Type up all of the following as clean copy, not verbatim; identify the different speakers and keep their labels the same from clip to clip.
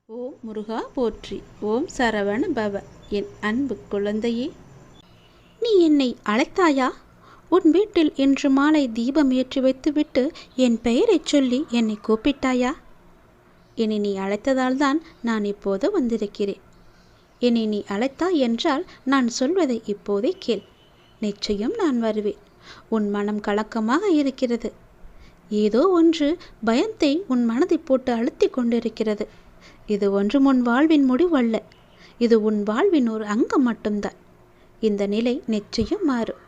Speaker 1: ஓம் முருகா போற்றி. ஓம் சரவண பவ. என் அன்பு குழந்தையே, நீ என்னை அழைத்தாயா? உன் வீட்டில் இன்று மாலை தீபம் ஏற்றி வைத்துவிட்டு என் பெயரைச் சொல்லி என்னை கூப்பிட்டாயா? என்னை நீ அழைத்ததால்தான் நான் இப்போது வந்திருக்கிறேன். என்னை நீ அழைத்தாய் என்றால் நான் சொல்வதை இப்போதே கேள். நிச்சயம் நான் வருவேன். உன் மனம் கலக்கமாக இருக்கிறது. ஏதோ ஒன்று பயத்தை உன் மனதை போட்டு அழுத்தி கொண்டிருக்கிறது. இது ஒன்றும் உன் வாழ்வின் முடிவல்ல. இது உன் வாழ்வின் ஒரு அங்கம் மட்டும்தான். இந்த நிலை நிச்சயம் மாறும்.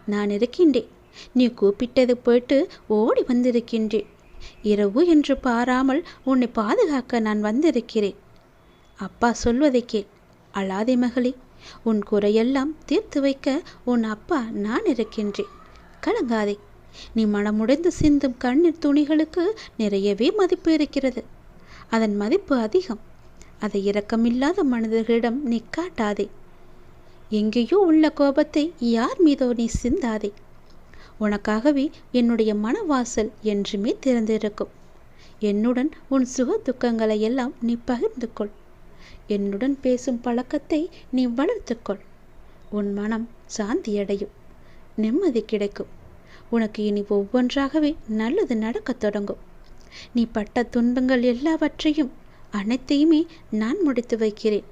Speaker 1: நான் இருக்கின்றேன். நீ கூப்பிட்டது போயிட்டு ஓடி வந்திருக்கின்றேன். இரவு என்று பாராமல் உன்னை பாதுகாக்க நான் வந்திருக்கிறேன். அப்பா சொல்வதை கேள். அழாதே மகளே. உன் குறையெல்லாம் தீர்த்து வைக்க உன் அப்பா நான் இருக்கின்றேன். கலங்காதே. நீ மனமுடைந்து சிந்தும் கண்ணீர் துணிகளுக்கு நிறையவே மதிப்பு இருக்கிறது. அதன் மதிப்பு அதிகம். அதை இரக்கமில்லாத மனிதர்களிடம் நீ காட்டாதே. எங்கேயோ உள்ள கோபத்தை யார் மீதோ நீ சிந்தாதே. உனக்காகவே என்னுடைய மனவாசல் என்றுமே திறந்திருக்கும். என்னுடன் உன் சுக துக்கங்களை எல்லாம் நீ பகிர்ந்து கொள். என்னுடன் பேசும் பழக்கத்தை நீ வளர்த்துக்கொள். உன் மனம் சாந்தியடையும். நிம்மதி கிடைக்கும். உனக்கு இனி ஒவ்வொன்றாகவே நல்லது நடக்கத் தொடங்கும். நீ பட்ட துன்பங்கள் எல்லாவற்றையும் அனைத்தையுமே நான் முடித்து வைக்கிறேன்.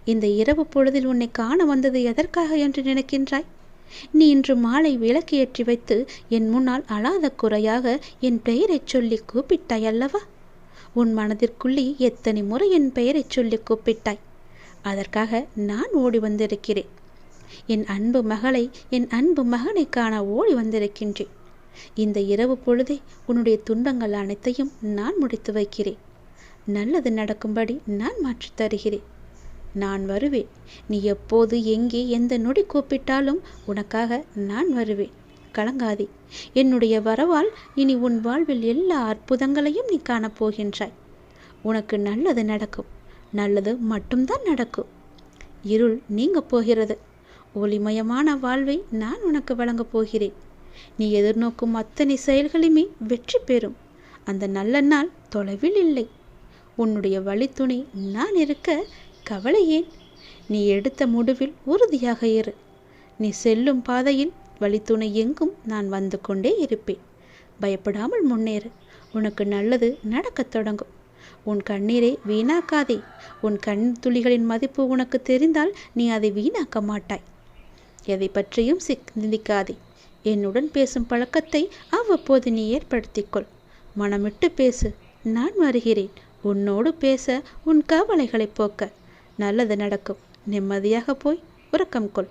Speaker 1: இந்த இரவு பொழுதில் உன்னை காண வந்தது எதற்காக என்று நினைக்கின்றாய்? நீ இன்று மாலை விளக்கு ஏற்றி வைத்து என் முன்னால் அழாத குறையாக என் பெயரைச் சொல்லி கூப்பிட்டாய் அல்லவா? உன் மனதிற்குள்ளே எத்தனை முறை என் பெயரைச் சொல்லி கூப்பிட்டாய். அதற்காக நான் ஓடி வந்திருக்கிறேன். என் அன்பு மகளை, என் அன்பு மகனை காண ஓடி வந்திருக்கின்றேன். இந்த இரவு பொழுதே உன்னுடைய துன்பங்கள் அனைத்தையும் நான் முடித்து வைக்கிறேன். நல்லது நடக்கும்படி நான் மாற்றித் தருகிறேன். நான் வருவேன். நீ எப்போது, எங்கே, எந்த நொடி கூப்பிட்டாலும் உனக்காக நான் வருவேன். கலங்காதே. என்னுடைய வரவால் இனி உன் வாழ்வில் எல்லா அற்புதங்களையும் நீ காணப்போகின்றாய். உனக்கு நல்லது நடக்கும். நல்லது மட்டும்தான் நடக்கும். இருள் நீங்க போகிறது. ஒளிமயமான வாழ்வை நான் உனக்கு வழங்கப் போகிறேன். நீ எதிர்நோக்கும் அத்தனை செயல்களுமே வெற்றி பெறும். அந்த நல்ல நாள் தொலைவில் இல்லை. உன்னுடைய வழித்துணை நான் இருக்க கவலை ஏன்? நீ எடுத்த முடிவில் உறுதியாக இரு. நீ செல்லும் பாதையில் வழித்துணை எங்கும் நான் வந்து கொண்டே இருப்பேன். பயப்படாமல் முன்னேறு. உனக்கு நல்லது நடக்கத் தொடங்கும். உன் கண்ணீரை வீணாக்காதே. உன் கண் துளிகளின் மதிப்பு உனக்கு தெரிந்தால் நீ அதை வீணாக்க மாட்டாய். எதை பற்றியும் சிந்திக்காதே. என்னுடன் பேசும் பழக்கத்தை அவ்வப்போது நீ ஏற்படுத்திக்கொள். மனமிட்டு பேசு. நான் வருகிறேன். உன்னோடு பேச, உன் கவலைகளை போக்க. நல்லது நடக்கும். நிம்மதியாக போய் உறக்கம் கொள்.